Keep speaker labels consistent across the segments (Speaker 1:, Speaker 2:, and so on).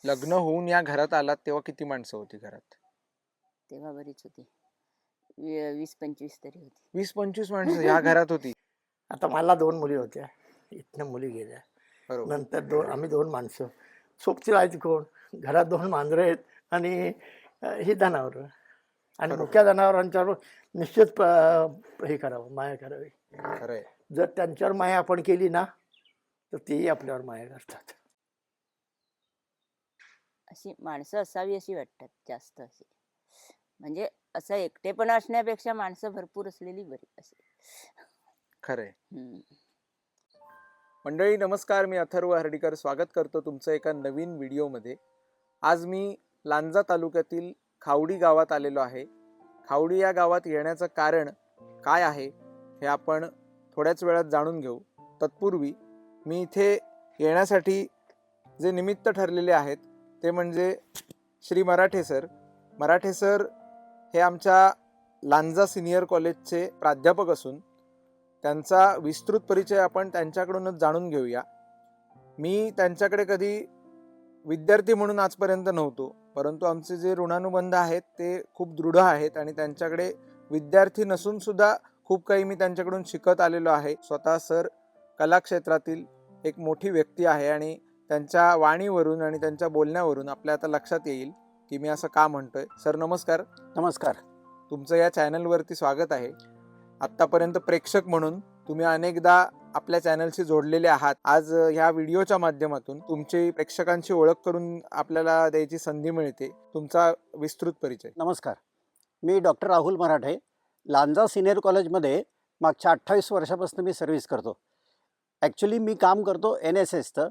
Speaker 1: लग्न होऊन या घरात आलात तेव्हा किती माणसं होती घरात?
Speaker 2: तेव्हा बरीच होती. 20-25 तरी होती.
Speaker 1: 20-25 माणसं या घरात होती.
Speaker 3: आता मला 2 मुली होत्या. इथनं मुली गेल्या.
Speaker 1: बरोबर.
Speaker 3: नंतर आम्ही 2 माणसं. सोबती राहायची कोण? घरात 2 मांजरं आहेत आणि ही जनावरं आणि
Speaker 1: बरोबर.
Speaker 3: मुक्या जनावरांच्यावर निश्चित हे करावं, माया करावी.
Speaker 1: खरंय.
Speaker 3: जर त्यांच्यावर माया आपण केली ना, तर तेही आपल्यावर माया करतात.
Speaker 2: अशी माणसं असावी अशी वाटतात जास्त अशी. म्हणजे असं एकटेपणा असण्यापेक्षा माणसं भरपूर असलेली बरी अशी.
Speaker 1: खरंय.
Speaker 2: हम्म.
Speaker 1: मंडळी नमस्कार, मी अथर्व हर्डीकर स्वागत करतो तुमचं एका नवीन व्हिडिओमध्ये. आज मी लांजा तालुक्यातील खावडी गावात आलेलो आहे. खावडी या गावात येण्याचं कारण काय आहे हे आपण थोड्याच वेळात जाणून घेऊ. तत्पूर्वी मी इथे येण्यासाठी जे निमित्त ठरलेले आहेत ते म्हणजे श्री मराठे सर. मराठे सर हे आमच्या लांजा सिनियर कॉलेजचे प्राध्यापक असून त्यांचा विस्तृत परिचय आपण त्यांच्याकडूनच जाणून घेऊया. मी त्यांच्याकडे कधी विद्यार्थी म्हणून आजपर्यंत नव्हतो, परंतु आमचे जे ऋणानुबंध आहेत ते खूप दृढ आहेत आणि त्यांच्याकडे विद्यार्थी नसून सुद्धा खूप काही मी त्यांच्याकडून शिकत आलेलो आहे. स्वतः सर कलाक्षेत्रातील एक मोठी व्यक्ती आहे आणि त्यांच्या वाणीवरून आणि त्यांच्या बोलण्यावरून आपल्या आता लक्षात येईल की मी असं का म्हणतोय. सर नमस्कार.
Speaker 3: नमस्कार.
Speaker 1: तुमचं या चॅनलवरती स्वागत आहे. आत्तापर्यंत प्रेक्षक म्हणून तुम्ही अनेकदा आपल्या चॅनलशी जोडलेले आहात. आज ह्या व्हिडिओच्या माध्यमातून तुमची प्रेक्षकांची ओळख करून आपल्याला द्यायची संधी मिळते. तुमचा विस्तृत परिचय.
Speaker 4: नमस्कार, मी डॉक्टर राहुल मराठे. लांजा सिनियर कॉलेजमध्ये मागच्या 28 वर्षापासून मी सर्व्हिस करतो. ॲक्च्युली मी काम करतो NSSचं,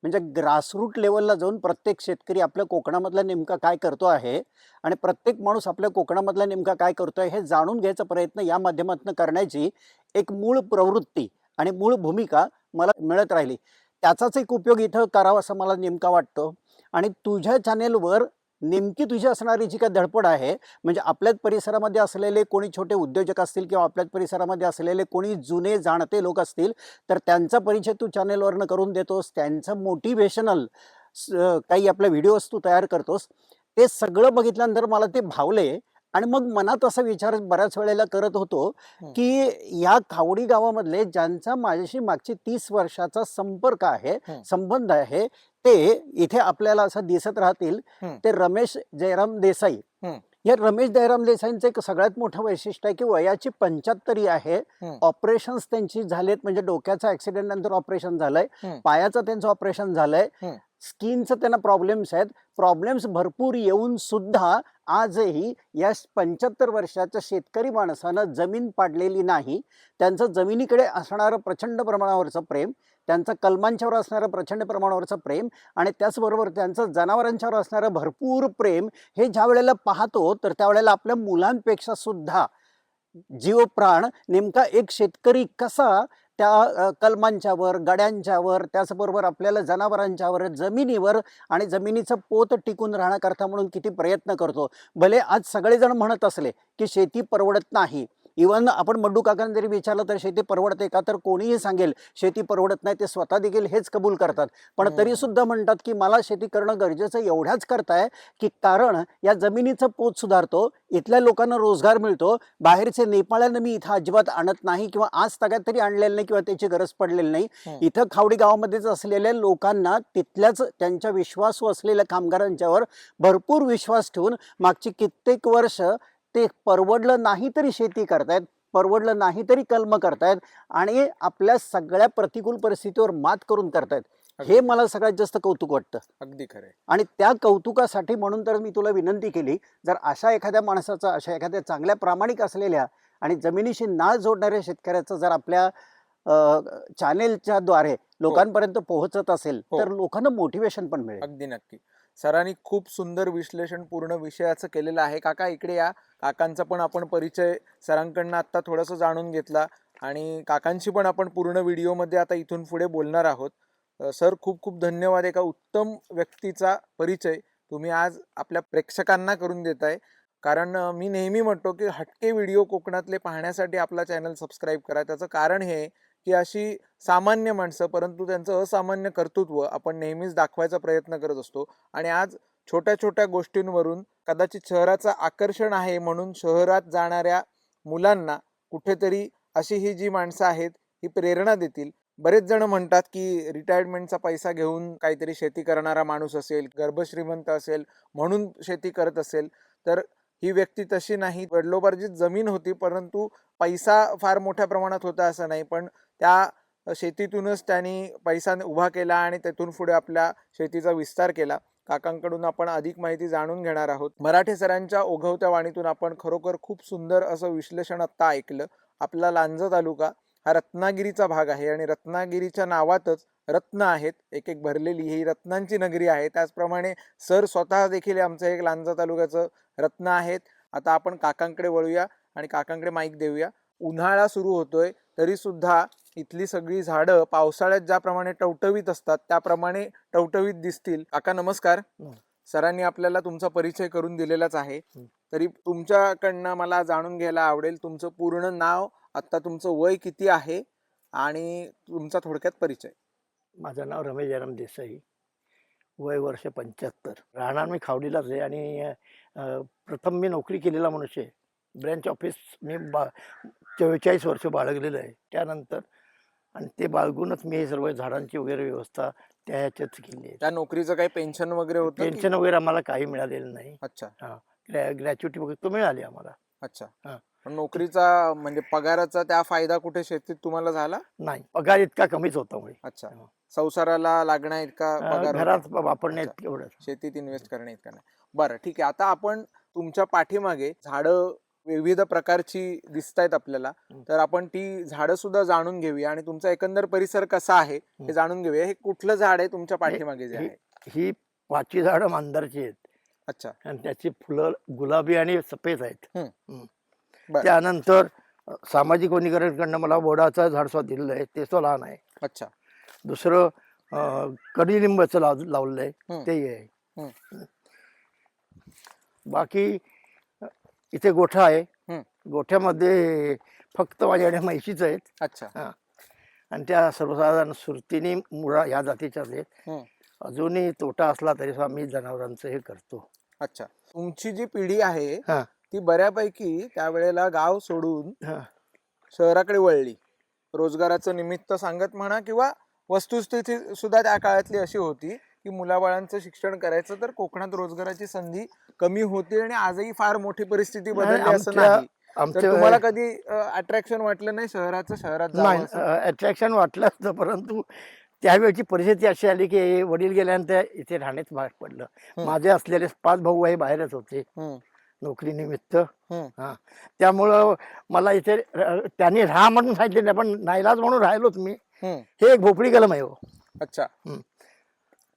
Speaker 4: म्हणजे ग्रासरूट लेवलला जाऊन प्रत्येक शेतकरी आपल्या कोकणामधला नेमका काय करतो आहे आणि प्रत्येक माणूस आपल्या कोकणामधला नेमका काय करतो आहे हे जाणून घ्यायचा प्रयत्न या माध्यमातून करण्याची एक मूळ प्रवृत्ती आणि मूळ भूमिका मला मिळत राहिली. त्याचाच एक उपयोग इथं करावा असं मला नेमका वाटतो. आणि तुझ्या चॅनेलवर नेमकी तुझी असणारी जी काही धडपड आहे, म्हणजे आपल्याच परिसरामध्ये असलेले कोणी छोटे उद्योजक असतील किंवा आपल्याच परिसरामध्ये असलेले कोणी जुने जाणते लोक असतील तर त्यांचा परिचय तू चॅनेलवरनं करून देतोस. त्यांचं मोटिवेशनल काही आपल्या व्हिडिओज तू तयार करतोस. ते सगळं बघितल्यानंतर मला ते भावले आणि मग मनात असा विचार बऱ्याच वेळेला करत होतो की या खावडी गावामधले ज्यांचा माझ्याशी मागची 30 वर्षाचा संपर्क आहे, संबंध आहे, ते इथे आपल्याला असं दिसत राहतील. ते रमेश जयराम देसाई. या रमेश जयराम देसाईंचं एक सगळ्यात मोठं वैशिष्ट्य आहे की वयाची 75 आहे. ऑपरेशन्स त्यांची झालेत, म्हणजे डोक्याचा ऍक्सिडेंट नंतर ऑपरेशन झालंय, पायाचं त्यांचं ऑपरेशन झालंय, स्किनचं त्यांना प्रॉब्लेम्स आहेत. प्रॉब्लेम्स भरपूर येऊन सुद्धा आजही या 75 वर्षाच्या शेतकरी माणसानं जमीन पाडलेली नाही. त्यांचं जमिनीकडे असणारं प्रचंड प्रमाणावरचं प्रेम, त्यांचं कलमांच्यावर असणारं प्रचंड प्रमाणावरचं प्रेम आणि त्याचबरोबर त्यांचं जनावरांच्यावर असणारं भरपूर प्रेम हे ज्या वेळेला पाहतो तर त्यावेळेला आपल्या मुलांपेक्षा सुद्धा जीव प्राण नेमका एक शेतकरी कसा त्या कलमांच्यावर, गड्यांच्यावर, त्याचबरोबर आपल्याला जनावरांच्यावर, जमिनीवर आणि जमिनीचं पोत टिकून राहण्याकरता म्हणून किती प्रयत्न करतो. भले आज सगळेजण म्हणत असले की शेती परवडत नाही, इवन आपण मड्डू काकांना जरी विचारलं तर शेती परवडते का, तर कोणीही सांगेल शेती परवडत नाही. ते स्वतः देखील हेच कबूल करतात. पण तरी सुद्धा म्हणतात की मला शेती करणं गरजेचं एवढ्याच करताय की कारण या जमिनीचं पोत सुधारतो, इथल्या लोकांना रोजगार मिळतो, बाहेरचे नेपाळ्यांना मी इथं अजिबात आणत नाही किंवा आज तगात तरी आणलेलं नाही किंवा त्याची गरज पडलेली नाही. इथं खावडी गावामध्येच असलेल्या लोकांना तिथल्याच त्यांच्या विश्वासू असलेल्या कामगारांच्यावर भरपूर विश्वास ठेवून मागची कित्येक वर्ष ते परवडलं नाही तरी शेती करतायत, परवडलं नाही तरी कलम करतायत आणि आपल्या सगळ्या प्रतिकूल परिस्थितीवर मात करून करतायत. हे मला सगळ्यात जास्त कौतुक वाटतं.
Speaker 1: अगदी खरंय.
Speaker 4: आणि त्या कौतुकासाठी म्हणून तर मी तुला विनंती केली, जर अशा एखाद्या माणसाचा, अशा एखाद्या चांगल्या प्रामाणिक असलेल्या आणि जमिनीशी नाळ जोडणाऱ्या शेतकऱ्याचं जर आपल्या चॅनेलच्या द्वारे लोकांपर्यंत पोहोचत असेल तर लोकांना मोटिवेशन पण मिळेल.
Speaker 1: अगदी नक्की. सरांनी खूप सुंदर विश्लेषण पूर्ण विषयाचं केलेलं आहे. काका इकडे या. काकांचा पण आपण परिचय सरांकडनं आता थोडंसं जाणून घेतला आणि काकांशी पण आपण पूर्ण व्हिडिओमध्ये आता इथून पुढे बोलणार आहोत. सर खूप खूप धन्यवाद. एका उत्तम व्यक्तीचा परिचय तुम्ही आज आपल्या प्रेक्षकांना करून देताय. कारण मी नेहमी म्हणतो की हटके व्हिडिओ कोकणातले पाहण्यासाठी आपला चॅनल सबस्क्राईब करा. त्याचं कारण हे की अशी सामान्य माणसं, परंतु त्यांचं असामान्य कर्तृत्व आपण नेहमीच दाखवायचा प्रयत्न करत असतो. आणि आज छोट्या छोट्या गोष्टींवरून कदाचित शहराचं आकर्षण आहे म्हणून शहरात जाणाऱ्या मुलांना कुठेतरी अशी ही जी माणसं आहेत ही प्रेरणा देतील. बरेच जण म्हणतात की रिटायरमेंटचा पैसा घेऊन काहीतरी शेती करणारा माणूस असेल, गर्भश्रीमंत असेल म्हणून शेती करत असेल, तर ही व्यक्ती तशी नाही. वडिलोपार्जित जमीन होती, परंतु पैसा फार मोठ्या प्रमाणात होता असं नाही, पण त्या शेतीतूनच त्यांनी पैसा उभा केला आणि त्यातून पुढे आपल्या शेतीचा विस्तार केला. काकांकडून आपण अधिक माहिती जाणून घेणार आहोत. मराठे सरांच्या ओघवत्या वाणीतून आपण खरोखर खूप सुंदर असं विश्लेषण आत्ता ऐकलं. आपला लांजा तालुका हा रत्नागिरीचा भाग आहे आणि रत्नागिरीच्या नावातच रत्न आहेत, एक एक भरलेली ही रत्नांची नगरी आहे. त्याचप्रमाणे सर स्वतः देखील आमचं एक लांजा तालुक्याचं रत्न आहेत. आता आपण काकांकडे वळूया आणि काकांकडे माईक देऊया. उन्हाळा सुरू होतोय तरी सुद्धा इथली सगळी झाडं पावसाळ्यात ज्याप्रमाणे टवटवीत असतात त्याप्रमाणे टवटवीत दिसतील. काका नमस्कार. सरांनी आपल्याला तुमचा परिचय करून दिलेलाच आहे, तरी तुमच्याकडनं मला जाणून घ्यायला आवडेल तुमचं पूर्ण नाव, आता तुमचं वय किती आहे आणि तुमचा थोडक्यात परिचय.
Speaker 3: माझं नाव रमेश जयराम देसाई, वय वर्ष 75. राहणार मी खावडीलाच आहे आणि प्रथम मी नोकरी केलेला मनुष्य आहे. ब्रँच ऑफिस मी 44 वर्ष बाळगलेलं आहे. त्यानंतर आणि ते बाळगूनच मी हे सर्व झाडांची वगैरे व्यवस्था त्या ह्याच्यात केली आहे.
Speaker 1: त्या नोकरीचं काही पेन्शन वगैरे होतं की?
Speaker 3: पेन्शन वगैरे आम्हाला काही मिळालेलं नाही.
Speaker 1: अच्छा.
Speaker 3: ग्रॅच्युटी वगैरे तो मिळाली आम्हाला.
Speaker 1: अच्छा.
Speaker 3: हा.
Speaker 1: पण नोकरीचा म्हणजे पगाराचा त्या फायदा कुठे शेतीत तुम्हाला झाला?
Speaker 3: नाही, पगार इतका कमीच होता मुळे.
Speaker 1: अच्छा. संसाराला लागण्या इतका पगार होता?
Speaker 3: घरात वापरण्यात एवढं.
Speaker 1: शेतीत इन्व्हेस्ट करणे इतका नाही. बरं ठीक आहे. आता आपण तुमच्या पाठीमागे झाडं विविध प्रकारची दिसत आहेत आपल्याला, तर आपण ती झाडं सुद्धा जाणून घेऊया आणि तुमचा एकंदर परिसर कसा आहे हे जाणून घेऊया. हे कुठलं झाड आहे तुमच्या पाठीमागे जे आहे?
Speaker 3: ही 5 झाडं मांदारची आहेत.
Speaker 1: अच्छा.
Speaker 3: आणि त्याची फुलं गुलाबी आणि सफेद आहेत.
Speaker 1: बरं.
Speaker 3: त्यानंतर सामाजिक वनीकरणकडनं मला बोडाचं झाड सुद्धा दिलेलं आहे, ते सुद्धा लहान आहे.
Speaker 1: अच्छा.
Speaker 3: दुसरं कडुलिंबाचं लावलेलं आहे, तेही आहे. बाकी इथे गोठा आहे. गोठ्यामध्ये फक्त माझ्याकडे म्हैशीच आहेत.
Speaker 1: अच्छा.
Speaker 3: आणि त्या सर्वसाधारण सुरतीनी मुळा ह्या जातीच्या आहेत. अजूनही तोटा असला तरी सुद्धा मी जनावरांचं हे करतो.
Speaker 1: अच्छा. तुमची जी पिढी आहे
Speaker 3: हा.
Speaker 1: ती बऱ्यापैकी त्यावेळेला गाव सोडून
Speaker 3: हा.
Speaker 1: शहराकडे वळली, रोजगाराचं निमित्त सांगत म्हणा किंवा वस्तुस्थिती सुद्धा त्या काळातली अशी होती की मुलाबाळांचं शिक्षण करायचं तर कोकणात रोजगाराची संधी कमी होती आणि आजही फार मोठी परिस्थिती बदलली असं नाही. तर तुम्हाला कधी अट्रॅक्शन वाटलं नाही शहराचं, शहरात
Speaker 3: नाही
Speaker 1: जावं?
Speaker 3: अट्रॅक्शन वाटलं असतं, परंतु त्यावेळची परिस्थिती अशी आली की वडील गेल्यानंतर इथे राहण्याच भाग पडलं. माझे असलेले 5 भाऊ आहे बाहेरच होते नोकरी निमित्त. हा, त्यामुळं मला इथे त्यांनी राहा म्हणून सांगितले, पण नाईलाज म्हणून राहिलोच मी. हे एक भोपळी कलम आहे.
Speaker 1: अच्छा.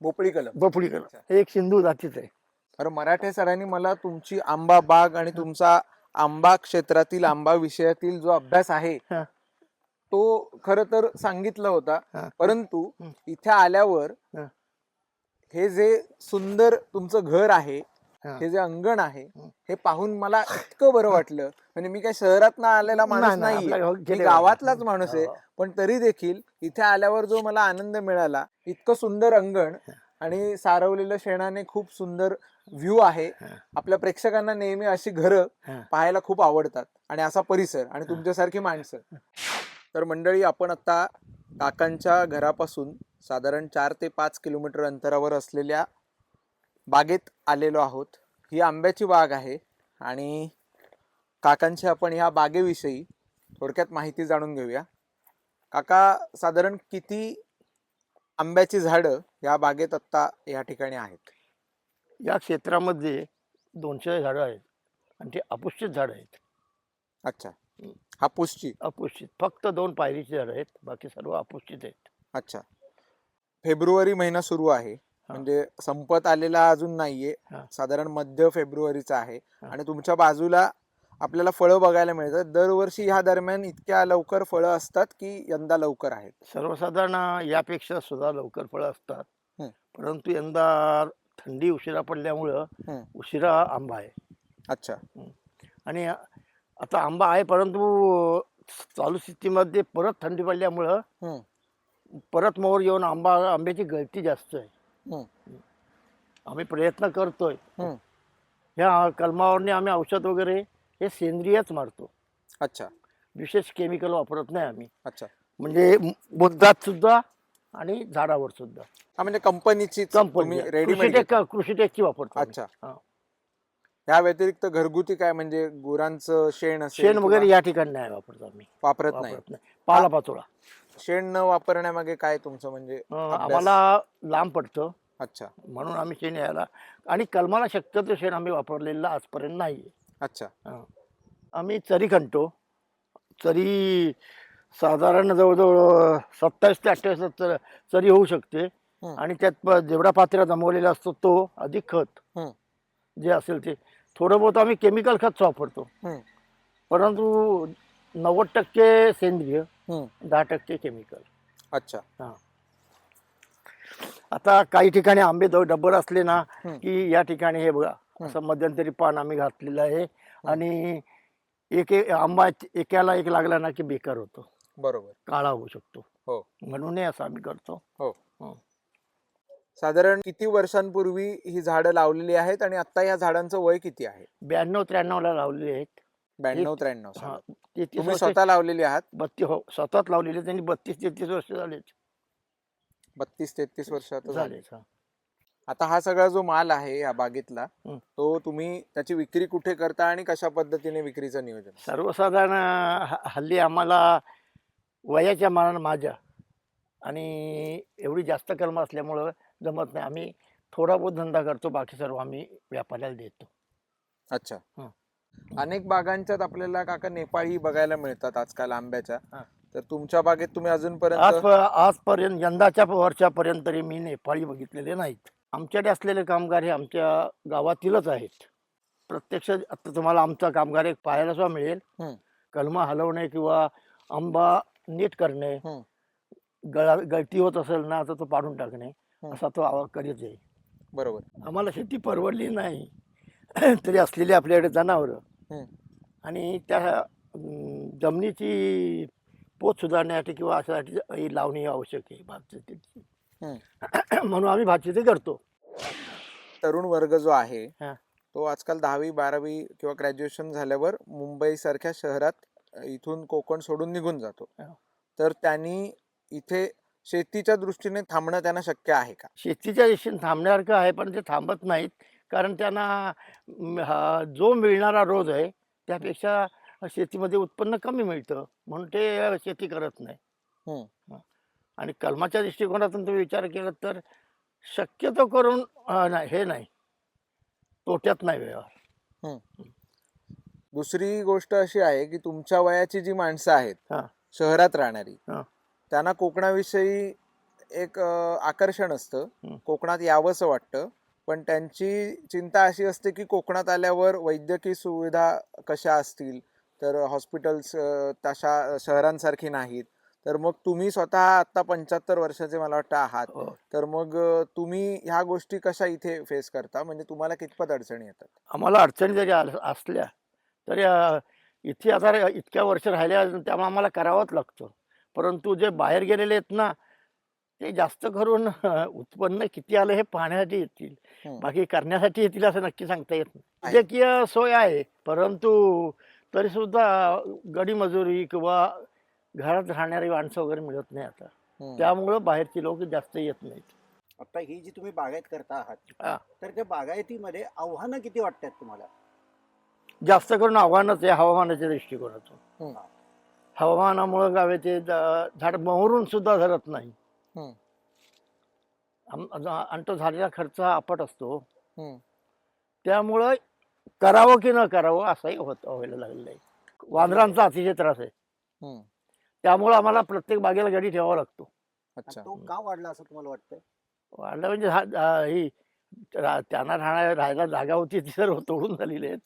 Speaker 1: भोपळी कलम.
Speaker 3: भोपळी कलम हे एक सिंधू जातीच आहे.
Speaker 1: अरे मराठे सरांनी मला तुमची आंबा बाग आणि तुमचा आंबा क्षेत्रातील आंबा विषयातील जो अभ्यास आहे तो खर तर सांगितला होता, परंतु इथे आल्यावर हे जे सुंदर तुमचं घर आहे, हे जे अंगण आहे, हे पाहून मला इतकं बरं वाटलं. म्हणजे मी काही शहरात ना आलेला माणूस नाही, मी गावातलाच माणूस आहे, पण तरी देखील इथे आल्यावर जो मला आनंद मिळाला, इतकं सुंदर अंगण आणि सारवलेलं शेणाने खूप सुंदर व्ह्यू आहे. आपल्या प्रेक्षकांना नेहमी अशी घरं पाहायला खूप आवडतात आणि असा परिसर आणि तुमच्यासारखी माणसं. तर मंडळी, आपण आता काकांच्या घरापासून साधारण 4 ते 5 किलोमीटर अंतरावर असलेल्या बागेत आलेलो आहोत. ही आंब्याची बाग आहे आणि काकांची आपण ह्या बागेविषयी थोडक्यात माहिती जाणून घेऊया. काका, साधारण किती आंब्याची झाडं या बागेत आत्ता या ठिकाणी आहेत?
Speaker 3: या क्षेत्रामध्ये 200 झाडं आहेत आणि ते अपुष्टित झाडं आहेत.
Speaker 1: अच्छा. हापूसची?
Speaker 3: अपुष्टित. फक्त 2 पायरीची झाडं आहेत, बाकी सर्व अपुष्टित आहेत.
Speaker 1: अच्छा. फेब्रुवारी महिना सुरू आहे, म्हणजे संपत आलेला अजून नाहीये, साधारण मध्य फेब्रुवारीचा आहे आणि तुमच्या बाजूला आपल्याला फळं बघायला मिळतात. दरवर्षी ह्या दरम्यान इतक्या लवकर फळं असतात की यंदा लवकर आहेत?
Speaker 3: सर्वसाधारण यापेक्षा सुद्धा लवकर फळं असतात, परंतु यंदा थंडी उशिरा पडल्यामुळं उशिरा आंबा आहे.
Speaker 1: अच्छा.
Speaker 3: आणि आता आंबा आहे, परंतु चालू स्थितीमध्ये परत थंडी पडल्यामुळं
Speaker 1: हम्म.
Speaker 3: परत मोहर येऊन आंब्याची गळती जास्त आहे.
Speaker 1: हम्म.
Speaker 3: आम्ही प्रयत्न करतोय.
Speaker 1: हम्म.
Speaker 3: ह्या कलमावरनी आम्ही औषध वगैरे हे सेंद्रियच मारतो.
Speaker 1: अच्छा
Speaker 3: विशेष केमिकल वापरत नाही आम्ही.
Speaker 1: अच्छा.
Speaker 3: म्हणजे बुंदात सुद्धा आणि झाडावर सुद्धा.
Speaker 1: हा म्हणजे कंपनीची तुम्ही रेडीमेड
Speaker 3: कृषीटेकची वापरतो आम्ही.
Speaker 1: अच्छा.
Speaker 3: हा.
Speaker 1: या व्यतिरिक्त घरगुती काय म्हणजे गुरांचं शेण असेल
Speaker 3: शेण
Speaker 1: किंवा
Speaker 3: वगैरे या ठिकाणी नाही वापरतो आम्ही.
Speaker 1: वापरत नाही.
Speaker 3: वापरत नाही. पालापाचोळा
Speaker 1: शेण न वापरण्यामागे काय तुमचं म्हणजे अभ्यास?
Speaker 3: आम्हाला लांब पडतं
Speaker 1: अच्छा
Speaker 3: म्हणून आम्ही शेण यायला, आणि कलमाला शक्यतो शेण आम्ही वापरलेलं आजपर्यंत नाही.
Speaker 1: अच्छा.
Speaker 3: आम्ही चरी खणतो. चरी साधारण जवळजवळ 27 ते 28 चरी होऊ शकते. आणि त्यात जेवढा पात्र्या जमवलेला असतो तो अधिक खत जे असेल ते थोडं बहुत आम्ही केमिकल खत वापरतो. परंतु 90% सेंद्रिय, 10% केमिकल.
Speaker 1: अच्छा.
Speaker 3: आता काही ठिकाणी आंबे डब्बर असले ना की या ठिकाणी हे बघा असं मध्यंतरी पान आम्ही घातलेलं आहे, आणि एक आंबा एकाला एक लागला ना की बेकार होतो,
Speaker 1: बरोबर,
Speaker 3: काळा होऊ शकतो.
Speaker 1: हो.
Speaker 3: म्हणून असं आम्ही करतो.
Speaker 1: हो. साधारण किती वर्षांपूर्वी ही झाडं लावलेली आहेत आणि आता या झाडांचं वय किती आहे?
Speaker 3: 92-93 ला लावलेली आहेत.
Speaker 1: 92-93 साली.
Speaker 3: 33
Speaker 1: तुम्ही
Speaker 3: वर्ष
Speaker 1: स्वतः लावलेली आहात?
Speaker 3: 32 हो स्वतःच लावलेले. त्यांनी 32-33 वर्ष झालेत.
Speaker 1: 32-33 वर्ष आता झाले.
Speaker 3: झाले.
Speaker 1: आता हा सगळा जो माल आहे या बागेतला तो तुम्ही त्याची विक्री कुठे करता आणि कशा पद्धतीने विक्रीचं नियोजन?
Speaker 3: सर्वसाधारण हल्ली आम्हाला वयाच्या मानानं माझ्या आणि एवढी जास्त कलम असल्यामुळं जमत नाही. आम्ही थोडा बहुत धंदा करतो, बाकी सर्व आम्ही व्यापाऱ्याला देतो.
Speaker 1: अच्छा. अनेक बागांच्यात आपल्याला काका नेपाळी बघायला मिळतात आजकाल आंब्याच्या. तर तुमच्या बागेत तुम्ही अजूनपर्यंत
Speaker 3: आजपर्यंत यंदाच्या वर्षापर्यंत तरी मी नेपाळी बघितलेले नाहीत. आमच्याकडे असलेले कामगार हे आमच्या गावातीलच आहेत. प्रत्यक्ष आता तुम्हाला आमचा कामगार एक पाहायला सुद्धा मिळेल. कलमा हलवणे किंवा आंबा नीट करणे, गळती होत असेल ना तर तो पाडून टाकणे, असा तो करीत आहे.
Speaker 1: बरोबर.
Speaker 3: आम्हाला शेती परवडली नाही तरी असलेली आपल्याकडे जनावरं आणि त्या जमिनीची पोत सुधारण्यासाठी किंवा अशासाठी लावणी आवश्यक आहे भातशेतीची. म्हणून आम्ही भातशेती करतो.
Speaker 1: तरुण वर्ग जो आहे
Speaker 3: हा.
Speaker 1: तो आजकाल 10वी-12वी किंवा ग्रॅज्युएशन झाल्यावर मुंबई सारख्या शहरात इथून कोकण सोडून निघून जातो. तर त्यांनी इथे शेतीच्या दृष्टीने थांबणं त्यांना शक्य आहे का?
Speaker 3: शेतीच्या दृष्टीने थांबण्यासारखं आहे, पण ते थांबत नाहीत. कारण त्यांना जो मिळणारा रोज आहे त्यापेक्षा शेतीमध्ये उत्पन्न कमी मिळतं, म्हणून ते शेती करत नाही. आणि कलमाच्या दृष्टिकोनातून तुम्ही विचार केला तर शक्यतो करून हे नाही, तोट्यात नाही व्यवहार.
Speaker 1: दुसरी गोष्ट अशी आहे की तुमच्या वयाची जी माणसं आहेत शहरात राहणारी, त्यांना कोकणाविषयी एक आकर्षण असतं, कोकणात यावंसं वाटतं, पण त्यांची चिंता अशी असते की कोकणात आल्यावर वैद्यकीय सुविधा कशा असतील, तर हॉस्पिटल्स तशा शहरांसारखी नाहीत. तर मग तुम्ही स्वतः आता 75 वर्षाचे मला वाटतं आहात, तर मग तुम्ही ह्या गोष्टी कशा इथे फेस करता? म्हणजे तुम्हाला कितपत अडचणी येतात? आम्हाला
Speaker 3: अडचणी जरी असल्या तरी इथे आता इतक्या वर्ष राहिल्या त्यामुळे आम्हाला करावंच लागतं. परंतु जे बाहेर गेलेले आहेत ना ते जास्त करून उत्पन्न किती आलं हे पाहण्यासाठी येतील, बाकी करण्यासाठी येतील असं नक्की सांगता येत नाही. वैद्यकीय सोय आहे, परंतु तरी सुद्धा गडी मजुरी किंवा घरात राहणारी माणसं वगैरे मिळत नाही आता, त्यामुळं बाहेरची लोक जास्त येत नाहीत.
Speaker 4: आता ही जी तुम्ही बागायत करता आहात तर त्या बागायतीमध्ये आव्हानं किती वाटतात तुम्हाला?
Speaker 3: जास्त करून आव्हानच आहे हवामानाच्या दृष्टिकोनातून. हवामानामुळे गावाचे झाड मोहरून सुद्धा धरत नाही, आणि तो झालेला खर्च हा आपट असतो. त्यामुळं करावं की न करावं असंही व्हायला लागलेलं आहे. वानरांचा अतिशय त्रास आहे, त्यामुळं आम्हाला प्रत्येक बागेला गडी ठेवावा लागतो.
Speaker 4: तो का वाढला असं तुम्हाला वाटतं?
Speaker 3: वाढला म्हणजे ही त्यांना राहायला जागा होती ती सर्व तोडून झालेली आहेत,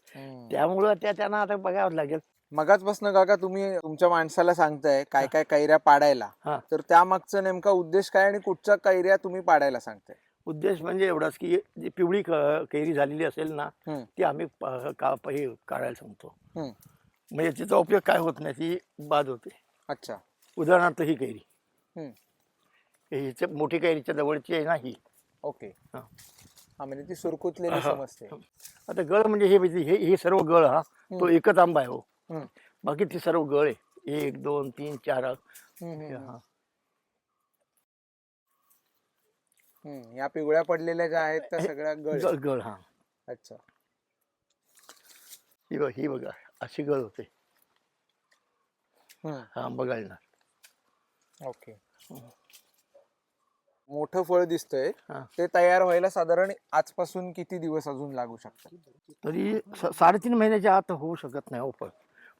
Speaker 3: त्यामुळं त्यांना आता बघावं लागेल.
Speaker 1: मगाचपासून काका तुम्ही तुमच्या माणसाला सांगताय काय काय कैऱ्या पाडायला, तर त्यामागचा नेमका उद्देश काय आणि कुठच्या कैऱ्या तुम्ही पाडायला सांगताय?
Speaker 3: उद्देश म्हणजे एवढाच की जी पिवळी कैरी झालेली असेल ना ती आम्ही काढायला सांगतो. म्हणजे तिचा उपयोग काय होत नाही, ती बाद होते.
Speaker 1: अच्छा.
Speaker 3: उदाहरणार्थ ही कैरी,
Speaker 1: हम्म.
Speaker 3: हिच्या मोठी कैरीच्या जवळची आहे ना ही.
Speaker 1: ओके.
Speaker 3: हा.
Speaker 1: हा, म्हणजे ती सुरकुतलेली
Speaker 3: हा.
Speaker 1: समजते.
Speaker 3: आता गळ म्हणजे हे सर्व गळ हा तो एकच आंबा आहे हो.
Speaker 1: हम्म.
Speaker 3: बाकी ती सर्व गळ आहे, 1 2 3 4.
Speaker 1: हम्म, हम्म,
Speaker 3: हा.
Speaker 1: या पिवळ्या पडलेल्या ज्या आहेत त्या सगळ्या गळ आहेत.
Speaker 3: गळ हा.
Speaker 1: अच्छा.
Speaker 3: ही बघा अशी गळ होते.
Speaker 1: हम्म.
Speaker 3: हा आंबा गळणार.
Speaker 1: ओके. मोठं फळ दिसतंय,
Speaker 3: हा.
Speaker 1: ते तयार व्हायला साधारण आजपासून किती दिवस अजून लागू शकतात?
Speaker 3: तरी 3.5 महिन्याच्या आत होऊ शकत नाही हो पण.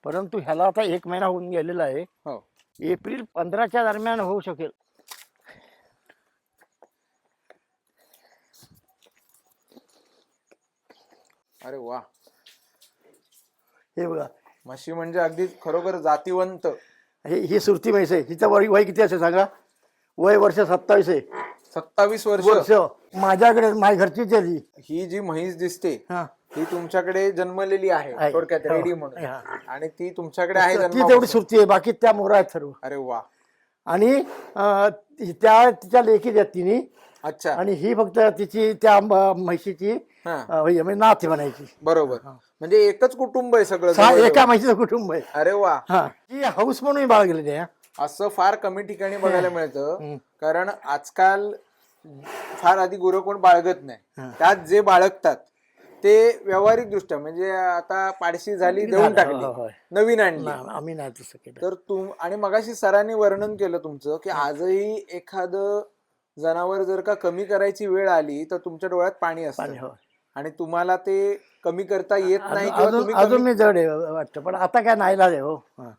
Speaker 3: परंतु ह्याला आता 1 महिना होऊन गेलेला आहे.
Speaker 1: हो.
Speaker 3: एप्रिल 15च्या दरम्यान होऊ शकेल.
Speaker 1: अरे वा.
Speaker 3: हे बघा,
Speaker 1: म्हशी म्हणजे अगदी खरोखर जातीवंत.
Speaker 3: ही सुरती म्हैस आहे. हिचं वय किती असेल सांगा? वय वर्ष 27 आहे.
Speaker 1: 27 वर्ष.
Speaker 3: माझ्याकडे माझ्या घरचीच आहे ती.
Speaker 1: ही जी म्हैस दिसते
Speaker 3: हा.
Speaker 1: ही तुमच्याकडे जन्मलेली आहे
Speaker 3: आहे.
Speaker 1: थोडक्यात,
Speaker 3: हो.
Speaker 1: रेडी म्हणून.
Speaker 3: हा.
Speaker 1: आणि ती तुमच्याकडे आहे
Speaker 3: ती तेवढी
Speaker 1: जन्मापासून.
Speaker 3: सुरती आहे, बाकी त्या मोरा आहेत सर्व.
Speaker 1: अरे वा.
Speaker 3: आणि तिच्या लेखीत आहेत तिन्ही.
Speaker 1: अच्छा.
Speaker 3: आणि ही फक्त तिची त्या म्हैशीची
Speaker 1: हा.
Speaker 3: म्हणजे नाथ म्हणायची.
Speaker 1: बरोबर.
Speaker 3: हा.
Speaker 1: म्हणजे एकच कुटुंब आहे सगळं
Speaker 3: एका
Speaker 1: जवळजवळ.
Speaker 3: म्हैशीचं कुटुंब आहे.
Speaker 1: अरे वा.
Speaker 3: हा. ही हाऊस म्हणून बाळगलेली आहे.
Speaker 1: असं फार कमी ठिकाणी बघायला मिळतं.
Speaker 3: हम्म.
Speaker 1: कारण आजकाल फार आधी गुरं कोण बाळगत नाही.
Speaker 3: हा.
Speaker 1: त्यात जे बाळगतात ते व्यावहारिक दृष्ट्या म्हणजे आता पाडशी झाली देऊन टाकली,
Speaker 3: होय.
Speaker 1: नवीन आणली.
Speaker 3: आम्ही नाही तसं केलं.
Speaker 1: तर आणि मगाशी सरांनी वर्णन केलं तुमचं की आजही एखादं जनावर जर का कमी करायची वेळ आली तर तुमच्या डोळ्यात पाणी असतं.
Speaker 3: पाणी होय.
Speaker 1: आणि तुम्हाला ते कमी करता येत नाही किंवा तुम्ही
Speaker 3: अजून
Speaker 1: कमी-
Speaker 3: मी जड आहे वाटतं, पण आता काय नाही आहे हो. हा.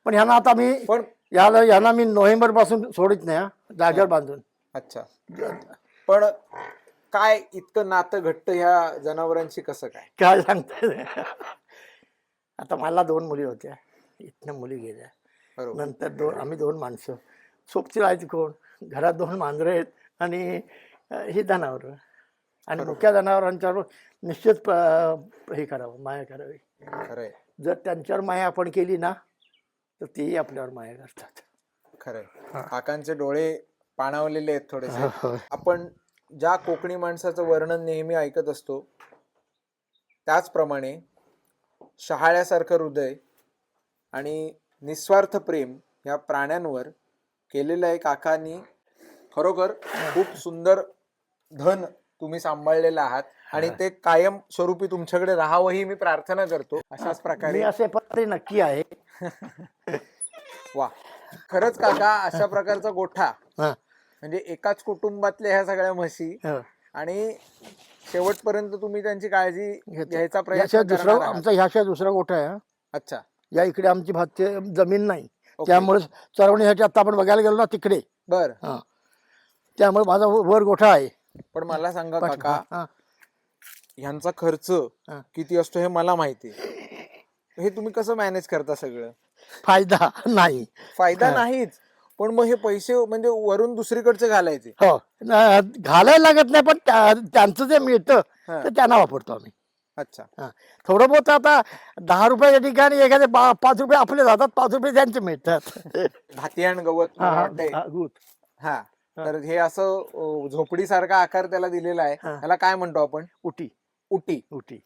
Speaker 3: पण ह्यांना आता मी
Speaker 1: पण
Speaker 3: ह्यांना मी नोव्हेंबर पासून सोडित नाही हा, जागेवर बांधून.
Speaker 1: अच्छा. पण काय इतकं नातं घट्ट ह्या जनावरांशी कसं काय?
Speaker 3: काय सांगताय? आता मला 2 मुली होत्या, इथनं मुली गेल्या.
Speaker 1: बरोबर.
Speaker 3: नंतर आम्ही 2 माणसं. सोबती राहायची कोण? घरात 2 मांजरं आहेत आणि ही जनावरं. आणि
Speaker 1: बरोबर.
Speaker 3: मुख्या जनावरांच्यावर निश्चित हे करावं, माया करावी.
Speaker 1: खरंय.
Speaker 3: जर त्यांच्यावर माया आपण केली ना तर तेही आपल्यावर माया करतात.
Speaker 1: खरंय.
Speaker 3: हा.
Speaker 1: काकांचे डोळे पाणावलेले आहेत थोडेसे.
Speaker 3: होय.
Speaker 1: आपण ज्या कोकणी माणसाचं वर्णन नेहमी ऐकत असतो त्याचप्रमाणे शहाळ्यासारखं हृदय आणि निस्वार्थ प्रेम या प्राण्यांवर केलेलं आहे काकांनी. खरोखर खूप सुंदर धन तुम्ही सांभाळलेलं आहात आणि ते कायम स्वरूपी तुमच्याकडे राहावं ही मी प्रार्थना करतो. अशाच
Speaker 3: मी
Speaker 1: प्रकारे.
Speaker 3: असे पत्रे नक्की आहे.
Speaker 1: वा. खरंच काका, अशा प्रकारचा गोठा
Speaker 3: हा.
Speaker 1: म्हणजे एकाच कुटुंबातल्या ह्या सगळ्या म्हशी
Speaker 3: हो.
Speaker 1: आणि शेवटपर्यंत तुम्ही त्यांची काळजी घ्यायचा
Speaker 3: ह्याशिवाय
Speaker 1: प्रयत्न
Speaker 3: दुसरा
Speaker 1: करणार आहात.
Speaker 3: आमचा ह्याशिवाय दुसरा गोठा आहे हा.
Speaker 1: अच्छा.
Speaker 3: या इकडे आमची भातची जमीन नाही,
Speaker 1: ओके.
Speaker 3: त्यामुळे चरवण्यासाठी आता आपण बघायला गेलो ना तिकडे.
Speaker 1: बर.
Speaker 3: हा. त्यामुळे माझा वर गोठा आहे.
Speaker 1: पण मला सांगा
Speaker 3: हा,
Speaker 1: काका,
Speaker 3: हा.
Speaker 1: ह्यांचा खर्च
Speaker 3: हा.
Speaker 1: किती असतो हे मला माहिती आहे. हे तुम्ही कसं मॅनेज करता सगळं?
Speaker 3: फायदा नाही.
Speaker 1: फायदा
Speaker 3: हा.
Speaker 1: नाहीच, पण मग हे पैसे म्हणजे वरून दुसरीकडचे घालायचे.
Speaker 3: हो. घालायला लागत नाही, पण त्यांचं जे मिळतं
Speaker 1: हा.
Speaker 3: ते त्यांना वापरतो आम्ही.
Speaker 1: अच्छा.
Speaker 3: हा. थोडं बहुत आता 10 रुपयाच्या ठिकाणी एखादे 5 रुपये आपले जातात, 5 रुपये त्यांचे मिळतात.
Speaker 1: भातियाण गवत
Speaker 3: हा,
Speaker 1: मला
Speaker 3: हा,
Speaker 1: वाटतंय.
Speaker 3: हा, गुड.
Speaker 1: हा. तर हे असं झोपडीसारखा आकार त्याला दिलेला आहे.
Speaker 3: हा.
Speaker 1: त्याला काय म्हणतो आपण?
Speaker 3: उटी.
Speaker 1: उटी.
Speaker 3: उटी.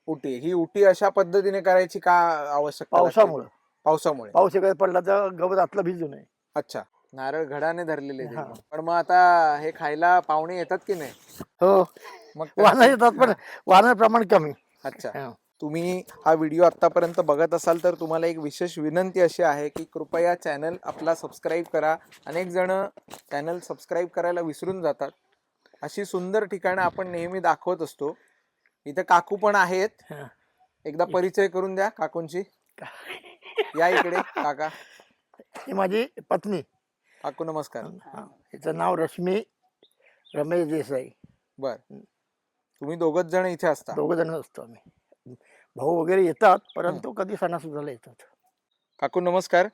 Speaker 1: उटी. ही उटी अशा पद्धतीने करायची का आवश्यकता लागते?
Speaker 3: पावसामुळं.
Speaker 1: पावसामुळे.
Speaker 3: पाऊस एखादा पडला तर गवत आतलं भिजू नये.
Speaker 1: अच्छा. नारळ घडाने धरलेले ते.
Speaker 3: हा.
Speaker 1: पण मग आता हे खायला पाहुणे येतात की नाही?
Speaker 3: हो.
Speaker 1: मग
Speaker 3: वाहनं येतात, पण
Speaker 1: हा.
Speaker 3: वाहनं प्रमाण कमी.
Speaker 1: अच्छा.
Speaker 3: हा.
Speaker 1: तुम्ही हा व्हिडिओ आतापर्यंत बघत असाल तर तुम्हाला एक विशेष विनंती अशी आहे की कृपया चॅनल आपला सबस्क्राईब करा. अनेक जण चॅनल सबस्क्राईब करायला विसरून जातात. अशी सुंदर ठिकाणं आपण नेहमी दाखवत असतो. इथे काकू पण आहेत.
Speaker 3: हा.
Speaker 1: एकदा परिचय करून द्या काकूंची. या इकडे काका.
Speaker 3: ही माझी पत्नी.
Speaker 1: काकू नमस्कार.
Speaker 3: हा. हिचं नाव रश्मी रमेश देसाई.
Speaker 1: बर. तुम्ही दोघच जण इथे असता?
Speaker 3: 2 जण असतो आम्ही. भाऊ वगैरे येतात, परंतु कधी सणासुदाला येतात.
Speaker 1: काकू नमस्कार.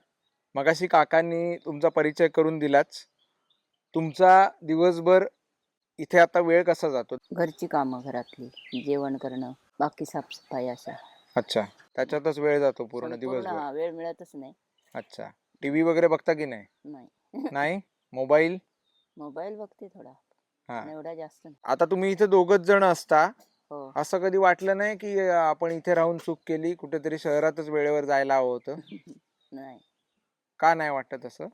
Speaker 1: मगाशी काकांनी तुमचा परिचय करून दिलाच. तुमचा दिवसभर इथे आता वेळ कसा जातो?
Speaker 2: घरची कामं, घरातली जेवण करणं, बाकी साफसफाई अशा.
Speaker 1: अच्छा, त्याच्यातच वेळ जातो पूर्ण
Speaker 2: संपूर्ण
Speaker 1: दिवसभर.
Speaker 2: हा, वेळ मिळतच नाही.
Speaker 1: अच्छा, टीव्ही वगैरे बघता की नाही?
Speaker 2: नाही.
Speaker 1: नाही, मोबाईल?
Speaker 2: मोबाईल बघते थोडा,
Speaker 1: हा.
Speaker 2: पण एवढा जास्त नाही.
Speaker 1: आता तुम्ही इथे दोघच जण असता,
Speaker 2: हो.
Speaker 1: असं कधी वाटलं नाही की आपण इथे राहून चूक केली, कुठेतरी शहरातच वेळेवर जायला हवं होतं?
Speaker 2: नाही,
Speaker 1: का नाही वाटत असं?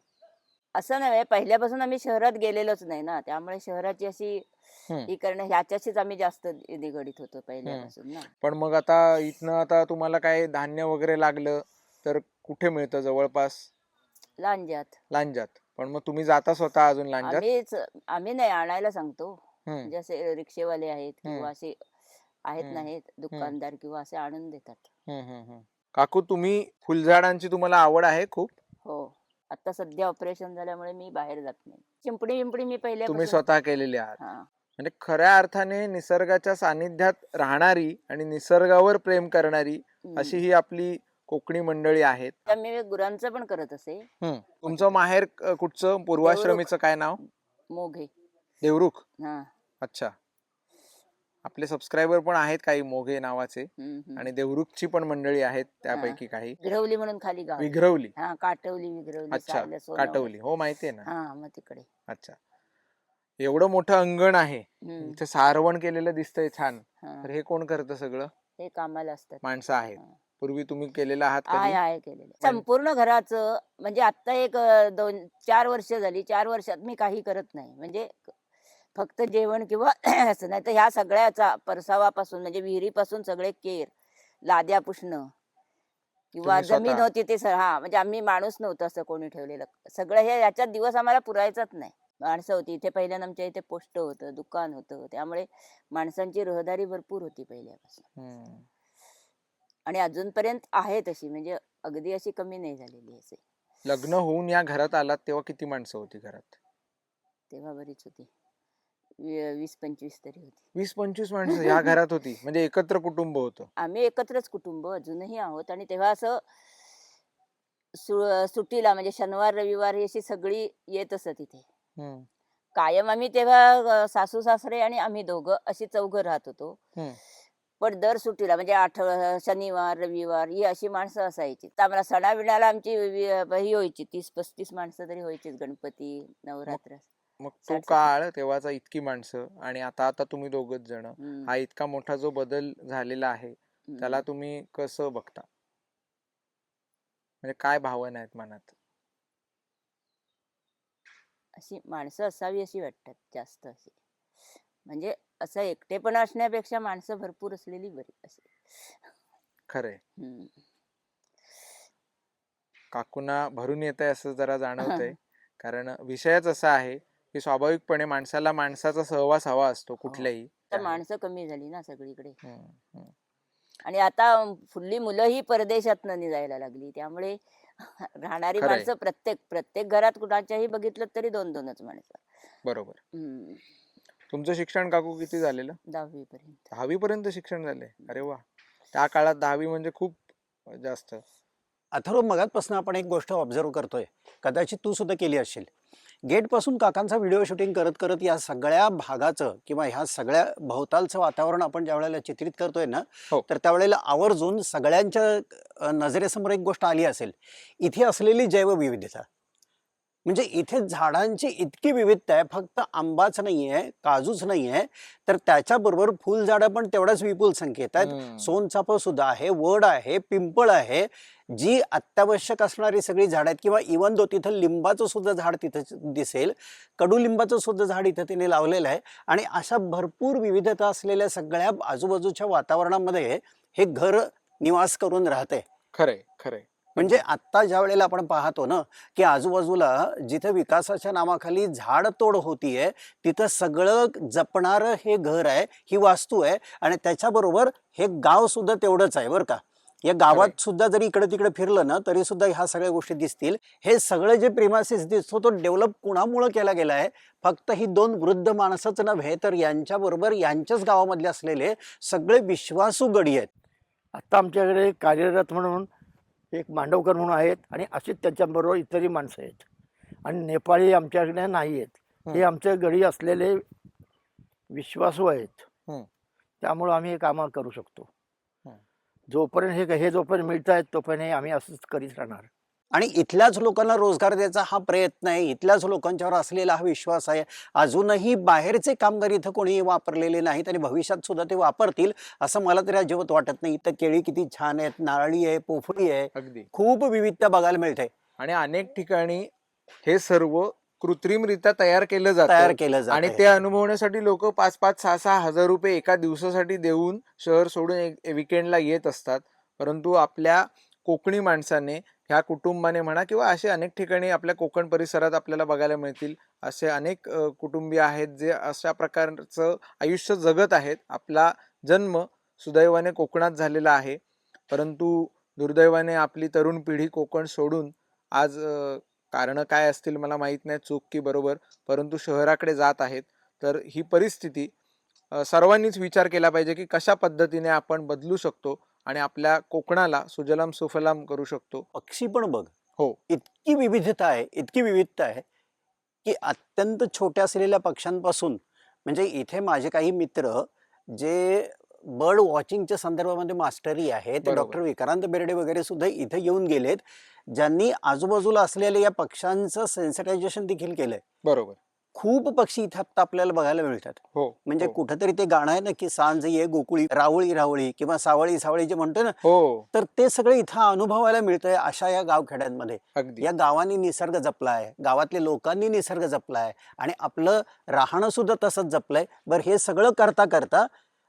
Speaker 2: असं नव्हे, पहिल्यापासून आम्ही शहरात गेलेलोच नाही ना, त्यामुळे शहराची अशी
Speaker 1: हम्म.
Speaker 2: ही करणं ह्याच्याशीच आम्ही जास्त निगडीत होतो पहिल्यापासून ना.
Speaker 1: पण मग आता इथनं आता तुम्हाला काय धान्य वगैरे लागलं तर कुठे मिळतं जवळपास?
Speaker 2: लांज्यात
Speaker 1: लांजात. पण मग तुम्ही जाता स्वतः अजून लांजात?
Speaker 2: आम्ही नाही, आणायला सांगतो.
Speaker 1: हम्म.
Speaker 2: म्हणजे असे रिक्षेवाले आहेत
Speaker 1: हम्म.
Speaker 2: किंवा असे आहेत
Speaker 1: हम्म.
Speaker 2: नाहीत दुकानदार किंवा असे आणून देतात.
Speaker 1: काकू, तुम्ही फुलझाडांची तुम्हाला आवड आहे खूप?
Speaker 2: हो, आता सध्या ऑपरेशन झाल्यामुळे मी बाहेर जात नाही. चिंपडी मी
Speaker 1: तुम्ही
Speaker 2: पहिल्यापासून
Speaker 1: स्वतः केलेली आहात?
Speaker 2: हा.
Speaker 1: म्हणजे खऱ्या अर्थाने निसर्गाच्या सानिध्यात राहणारी आणि निसर्गावर प्रेम करणारी अशी ही आपली कोकणी मंडळी आहेत.
Speaker 2: त्या मी गुरांचं पण करत असे.
Speaker 1: तुमचं माहेर कुठचं? पूर्वाश्रमीचं काय नाव?
Speaker 2: मोघे.
Speaker 1: देवरुख?
Speaker 2: हा.
Speaker 1: अच्छा. आपले सबस्क्रायबर पण आहेत काही मोघे नावाचे, आणि देवरुखची पण मंडळी आहेत त्यापैकी काही.
Speaker 2: विघरवली म्हणून खाली गाव.
Speaker 1: विघरवली?
Speaker 2: हा, काटवली, विघरवली,
Speaker 1: अच्छा,
Speaker 2: सायला, सोनवणे.
Speaker 1: काटवली, हो माहितीये ना.
Speaker 2: हा, मग तिकडे.
Speaker 1: अच्छा, एवढं मोठं अंगण आहे,
Speaker 2: हम्म.
Speaker 1: इथे सारवण केलेलं दिसतंय छान.
Speaker 2: हा.
Speaker 1: तर हे कोण करतं सगळं?
Speaker 2: हे कामाला असतात
Speaker 1: माणसं आहेत. पूर्वी तुम्ही केलेलं आहात
Speaker 2: आहे
Speaker 1: कधी?
Speaker 2: आहे केलेलं संपूर्ण घराचं. म्हणजे आता एक 2-4 वर्ष झाली, 4 वर्षात मी काही करत नाही. म्हणजे फक्त जेवण किंवा असं नाही, तर ह्या सगळ्याचा परसावापासून म्हणजे विहिरीपासून सगळे केर, लाद्या पुसणं किंवा
Speaker 1: तुम्ही स्वतः?
Speaker 2: जमीन होती ते हा, म्हणजे आम्ही माणूस नव्हतं असं कोणी ठेवलेलं. सगळं हे याच्यात दिवस आम्हाला पुरायचाच नाही. माणसं होती इथे. पहिल्यांदा आमच्या इथे पोस्ट होतं, दुकान होतं, त्यामुळे माणसांची रहदारी भरपूर होती पहिल्यापासून. आणि अजूनपर्यंत आहे तशी, म्हणजे अगदी अशी कमी नाही झालेली असे.
Speaker 1: लग्न होऊन या घरात आलात तेव्हा किती माणसं होती घरात?
Speaker 2: तेव्हा बरीच होती, 20-25 तरी होती.
Speaker 1: 20-25 माणसं या घरात होती? म्हणजे एकत्र कुटुंब होतं?
Speaker 2: आम्ही एकत्रच कुटुंब अजूनही आहोत. आणि तेव्हा असं सुट्टीला म्हणजे शनिवार रविवार अशी सगळी येत असत इथे कायम. आम्ही तेव्हा सासू सासरे आणि आम्ही दोघं अशी चौघं राहत होतो. पण दर सुट्टीला म्हणजे शनिवार रविवार ही अशी माणसं असायची. तर आम्हाला सणाविणाला आमची ही व्हायची 30-35 माणसं तरी व्हायचीच. गणपती, नवरात्र.
Speaker 1: मग तो काळ तेव्हाचा, इतकी माणसं, आणि आता तुम्ही दोघच जण, हा इतका मोठा जो बदल झालेला आहे त्याला तुम्ही कसं बघता? म्हणजे काय भावना आहेत मनात?
Speaker 2: अशी माणसं असावी अशी वाटतात जास्त. अशी म्हणजे असं एकटेपणा असण्यापेक्षा माणसं भरपूर असलेली बरी अशी.
Speaker 1: खरंय. काकूंना भरून येत आहे असं जरा जाणवतंय. कारण विषयच असा आहे की स्वाभाविकपणे माणसाला माणसाचा सहवास हवा असतो कुठल्याही.
Speaker 2: तर माणसं कमी झाली ना सगळीकडे. आणि आता फुल्ली मुलंही परदेशात निघायला लागली, त्यामुळे राहणारी माणसं प्रत्येक घरात कुणाच्याही बघितलं तरी 2-2च माणसं.
Speaker 1: बरोबर. तुमचं शिक्षण काकू किती झालेलं?
Speaker 2: 10वी पर्यंत.
Speaker 1: 10वी पर्यंत शिक्षण झाले? अरे वा. त्या काळात 10वी म्हणजे खूप जास्त.
Speaker 4: अथर्व, मगातपासून आपण एक गोष्ट ऑब्झर्व करतोय, कदाचित तू सुद्धा केली असेल. गेटपासून काकांचा व्हिडिओ शूटिंग करत करत या सगळ्या भागाचं किंवा ह्या सगळ्या भोवतालचं वातावरण आपण ज्या वेळेला चित्रित करतोय ना, तर त्यावेळेला आवर्जून सगळ्यांच्या नजरेसमोर एक गोष्ट आली असेल, इथे असलेली जैवविविधता. म्हणजे इथे झाडांची इतकी विविधता आहे, फक्त आंबाच नाहीये, काजूच नाहीये, तर त्याच्याबरोबर फुलझाडं पण तेवढ्याच विपुल संख्येत आहेत. सोनचाफा सुद्धा आहे, वड आहे, पिंपळ आहे, जी अत्यावश्यक असणारी सगळी झाड आहेत. किंवा इवन दो तिथं लिंबाचं सुद्धा झाड तिथं दिसेल, कडुलिंबाचं सुद्धा झाड इथं तिने लावलेलं आहे. आणि अशा भरपूर विविधता असलेल्या सगळ्या आजूबाजूच्या वातावरणामध्ये हे घर निवास करून राहते.
Speaker 1: खरंय खरंय.
Speaker 4: म्हणजे आत्ता ज्या वेळेला आपण पाहतो ना की आजूबाजूला जिथे विकासाच्या नावाखाली झाड तोड होतीये, तिथं सगळं जपणारं हे घर आहे, ही वास्तू आहे. आणि त्याच्याबरोबर हे गाव सुद्धा तेवढंच आहे बरं का. या गावात सुद्धा जरी इकडे तिकडे फिरलं ना तरी सुद्धा ह्या सगळ्या गोष्टी दिसतील. हे सगळं जे प्रिमायसिस दिसतो तो डेव्हलप कुणामुळे केला गेला आहे? फक्त ही 2 वृद्ध माणसंच नव्हे, तर यांच्याबरोबर यांच्याच गावामधले असलेले सगळे विश्वासू गडी आहेत.
Speaker 3: आता आमच्याकडे कार्यरत म्हणून एक मांडवकर म्हणून आहेत, आणि अशीच त्याच्याबरोबर इतरही माणसं आहेत. आणि नेपाळी आमच्याकडे नाही आहेत. हे आमच्या गडी असलेले विश्वासू आहेत, त्यामुळं आम्ही हे कामं करू शकतो. जोपर्यंत हे जोपर्यंत मिळत आहेत तोपर्यंत हे आम्ही असंच करीत राहणार.
Speaker 4: आणि इथल्याच लोकांना रोजगार द्यायचा हा प्रयत्न आहे, इथल्याच लोकांच्यावर असलेला हा विश्वास आहे. अजूनही बाहेरचे कामगार इथं कोणीही वापरलेले नाहीत आणि भविष्यात सुद्धा ते वापरतील असं मला तरी अजिबात वाटत नाही. इथं केळी किती छान आहेत, नारळी आहे, पोफळी आहे,
Speaker 1: अगदी.
Speaker 4: खूप विविधता बघायला मिळते.
Speaker 1: आणि अनेक ठिकाणी हे सर्व कृत्रिमरित्या तयार केलं
Speaker 4: तयार
Speaker 1: जातं
Speaker 4: केलं
Speaker 1: आणि
Speaker 4: जात
Speaker 1: ते अनुभवण्यासाठी लोक 5-5, 6-6 हजार रुपये एका दिवसासाठी देऊन शहर सोडून विकेंडला येत असतात. परंतु आपल्या कोकणी माणसाने, ह्या कुटुंबाने म्हणा किंवा असे अनेक ठिकाणी आपल्या कोकण परिसरात आपल्याला बघायला मिळतील असे अनेक कुटुंबीय आहेत जे अशा प्रकारचं आयुष्य जगत आहेत. आपला जन्म सुदैवाने कोकणात झालेला आहे, परंतु दुर्दैवाने आपली तरुण पिढी कोकण सोडून आज कारणं काय असतील मला माहीत नाही, चूक की बरोबर, परंतु शहराकडे जात आहेत. तर ही परिस्थिती सर्वांनीच विचार केला पाहिजे की कशा पद्धतीने आपण बदलू शकतो आणि आपल्या कोकणाला सुजलाम सुफलाम करू शकतो.
Speaker 4: पक्षी पण बघ,
Speaker 1: हो.
Speaker 4: इतकी विविधता आहे, इतकी विविधता आहे की अत्यंत छोट्या असलेल्या पक्ष्यांपासून, म्हणजे इथे माझे काही मित्र जे बर्ड वॉचिंगच्या संदर्भामध्ये मास्टरी आहे, ते
Speaker 1: बरोबर.
Speaker 4: डॉक्टर विक्रांत बेर्डे वगैरे सुद्धा इथे येऊन गेलेत, ज्यांनी आजूबाजूला असलेल्या या पक्ष्यांचं सेन्सिटायझेशन देखील केलंय.
Speaker 1: बरोबर.
Speaker 4: खूप पक्षी इथे आता आपल्याला बघायला मिळतात.
Speaker 1: हो.
Speaker 4: म्हणजे
Speaker 1: हो.
Speaker 4: कुठंतरी ते गाणं आहे ना की सांज ये गोकुळी रावळी रावळी किंवा सावळी सावळी जे म्हणतो ना,
Speaker 1: हो.
Speaker 4: तर ते सगळं इथं अनुभवायला मिळतंय अशा या गावखेड्यांमध्ये.
Speaker 1: अगदी.
Speaker 4: या गावांनी निसर्ग जपलाय, गावातल्या लोकांनी निसर्ग जपलाय आणि आपलं राहणं सुद्धा तसंच जपलंय. बरं, हे सगळं करता करता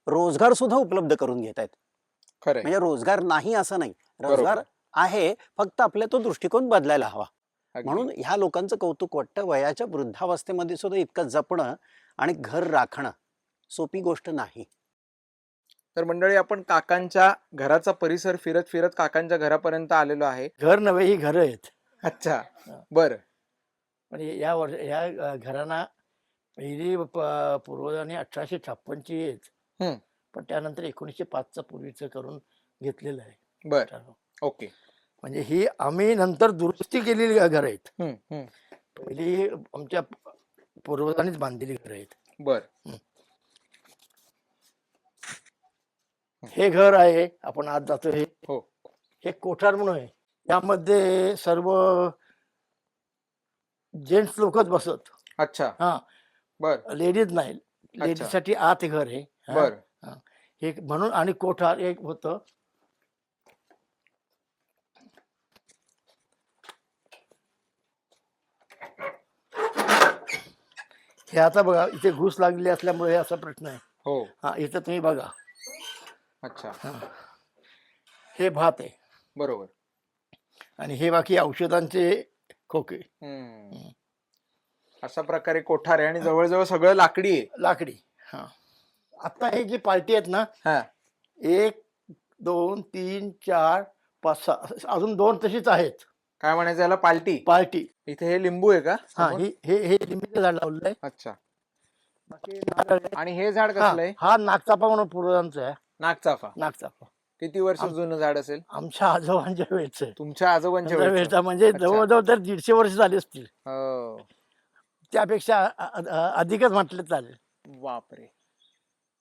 Speaker 4: रोजगार सुद्धा उपलब्ध करून घेत आहेत.
Speaker 1: खरंय.
Speaker 4: म्हणजे रोजगार नाही असं नाही, रोजगार
Speaker 1: बरोबर.
Speaker 4: आहे, फक्त आपला तो दृष्टिकोन बदलायला हवा.
Speaker 1: अगदी.
Speaker 4: म्हणून ह्या लोकांचं कौतुक वाटतं. वयाच्या वृद्धावस्थेमध्ये सुद्धा इतकं जपणं आणि घर राखणं सोपी गोष्ट नाही.
Speaker 1: तर मंडळी, आपण काकांच्या घराचा परिसर फिरत फिरत काकांच्या घरापर्यंत आलेलो आहे.
Speaker 3: घर नव्हे, ही घरं आहेत.
Speaker 1: अच्छा.
Speaker 3: हा.
Speaker 1: बरं.
Speaker 3: म्हणजे या घरांना पहिली पूर्वजांनी 1856ची आहेत,
Speaker 1: हम्म.
Speaker 3: पण त्यानंतर 1905चा पूर्वीचं करून घेतलेलं आहे.
Speaker 1: बर. ओके.
Speaker 3: म्हणजे ही आम्ही नंतर दुरुस्ती केलेली घर आहेत.
Speaker 1: हम्म. हम्म.
Speaker 3: पहिली आमच्या पूर्वजांनीच बांधलेली घर आहेत.
Speaker 1: बर.
Speaker 3: हे घर आहे, आपण आज जातो हे,
Speaker 1: हो.
Speaker 3: हे कोठार म्हणून आहे. यामध्ये सर्व जेंट्स लोकच बसत.
Speaker 1: अच्छा.
Speaker 3: हा,
Speaker 1: बर.
Speaker 3: लेडीज नाही. लेडीज साठी आत हे घर आहे. हा.
Speaker 1: बर.
Speaker 3: हा. हे म्हणून, आणि कोठार एक होतं. हे आता बघा, इथे घुस लागलेली असल्यामुळे हे असा प्रश्न आहे.
Speaker 1: हो.
Speaker 3: हा, इथं तुम्ही बघा.
Speaker 1: अच्छा.
Speaker 3: हा. हे भात आहे
Speaker 1: बरोबर.
Speaker 3: आणि हे बाकी औषधांचे खोके.
Speaker 1: हम्म. अशा प्रकारे कोठार आहे आणि जवळजवळ सगळं लाकडी आहे.
Speaker 3: लाकडी. हा. आता हे जी पार्टी आहेत ना,
Speaker 1: हा.
Speaker 3: 1 2 3 4 5 6 अजून 2 तशीच आहेत.
Speaker 1: काय म्हणायचं याला? पाल्टी.
Speaker 3: पार्टी.
Speaker 1: इथे हे लिंबू आहे का
Speaker 3: हा,
Speaker 1: समोर?
Speaker 3: हे लिंबीचं झाड लावलेलं आहे.
Speaker 1: अच्छा.
Speaker 3: बाकी नारळ आहे.
Speaker 1: आणि हे झाड
Speaker 3: हा,
Speaker 1: कसलं आहे?
Speaker 3: हा नागचाफा म्हणून पूर्वजांचा आहे.
Speaker 1: नागचाफा.
Speaker 3: नागचाफा
Speaker 1: किती वर्ष जुनं झाड असेल?
Speaker 3: आमच्या आजोबांच्या वेळचं आहे.
Speaker 1: तुमच्या आजोबांच्या
Speaker 3: आमच्या
Speaker 1: वेळचं?
Speaker 3: वेळचा म्हणजे
Speaker 1: अच्छा.
Speaker 3: जवळजवळ तर 150 वर्ष झाली असतील.
Speaker 1: हो.
Speaker 3: त्यापेक्षा अधिकच म्हटलं चालेल.
Speaker 1: बापरे.